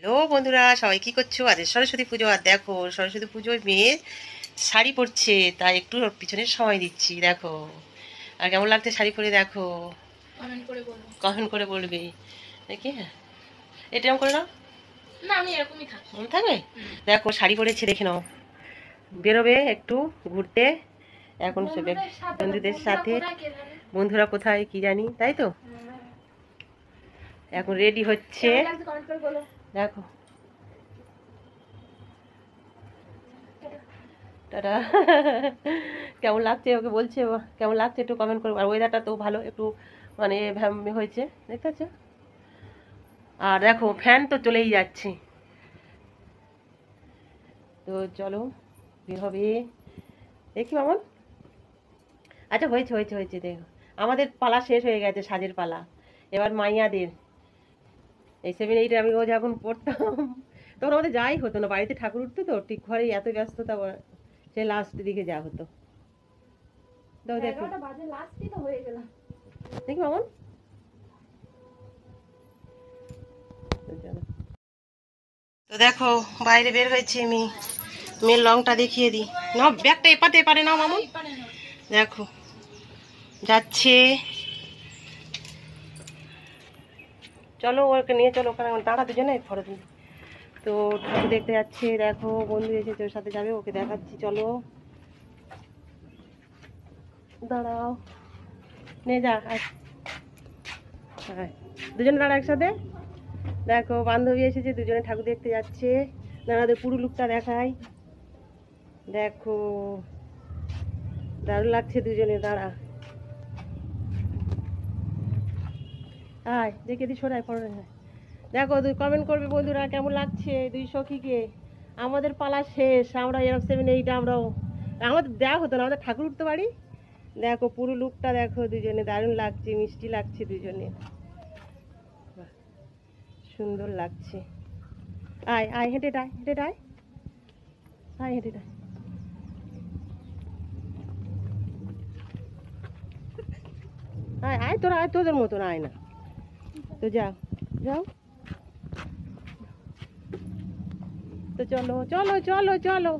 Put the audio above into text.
Hello বন্ধুরা, সবাই কি করছো? আজ সরস্বতী পুজো, আর দেখো সরস্বতী পুজোয় মেয়ে শাড়ি পরছে, তাই একটু ওর পিছনে সময় দিচ্ছি। দেখো আর কেমন লাগছে শাড়ি পরে, দেখো কমেন্ট করে বলবি দেখি। হ্যাঁ, এটা এরকম করে নাও না, আমি এরকমই থাকি। মনে থাকবে। দেখো শাড়ি পরেছে, দেখে নাও। বেরোবে একটু ঘুরতে এখন, সে বন্ধুদের সাথে। বন্ধুরা কোথায় কি জানি, তাই তো এখন রেডি হচ্ছে। দেখো টাটা। কেমন লাগছে ওকে বলছে, কেমন লাগছে একটু কমেন্ট করো। আর ওয়েদারটা তো ভালো, একটু মানে হয়েছে, দেখতে পাচ্ছ। আর দেখো ফ্যান তো চলেই যাচ্ছে। তো চলো বের হবে, দেখি মামন। আচ্ছা হয়েছে হয়েছে হয়েছে, দেখো আমাদের পালা শেষ হয়ে গেছে, সাজের পালা। এবার মাইয়াদের এই 7-8 আমি ও যখন পড়তাম তখন আমাদের যাই হতো না, বাড়িতে ঠাকুর উঠতো তো, ঠিক ঘরে এত ব্যস্ততা, সে লাস্টের দিকে যা হতো। দেখো দেখি মামন। তো দেখো বাইরে বের হয়েছি আমি, মেয়ের লংটা দেখিয়ে দিই। না ব্যাগটা এপাতে পারে না মামুন, দেখো যাচ্ছে। চলো ওকে নিয়ে চলো, ওখানে দাঁড়া দুজনে ফটো দিই। তো ঠাকুর দেখতে যাচ্ছে, দেখো বন্ধু এসেছে ওর সাথে যাবে, ওকে দেখাচ্ছি। চলো দাঁড়াও, নিয়ে যা। হ্যাঁ দুজনে দাঁড়া একসাথে। দেখো বান্ধবী এসেছে, দুজনে ঠাকুর দেখতে যাচ্ছে। দাঁড়াদের পুরো লুকটা দেখাই, দেখো দারুণ লাগছে দুজনে। দাঁড়া আয় দেখে দি, সরাই পড়ে। দেখো তুই কমেন্ট করবে বন্ধুরা কেমন লাগছে দুই সখীকে। আমাদের পালা শেষ, আমরা এরকম 7-8 আমরাও, আমাদের দেওয়া হতো না, আমাদের ঠাকুর উঠতে পারি। দেখো পুরো লুকটা দেখো, দুজনে দারুণ লাগছে, মিষ্টি লাগছে দুজনে, সুন্দর লাগছে। আয় আয় হেঁটে আয়, হেঁটে আয়, আয় হেঁটে আয়। আয় আয় তোরা, আয় তোদের মতন আয় না তো, যাও যাও। তো চলো চলো চলো চলো।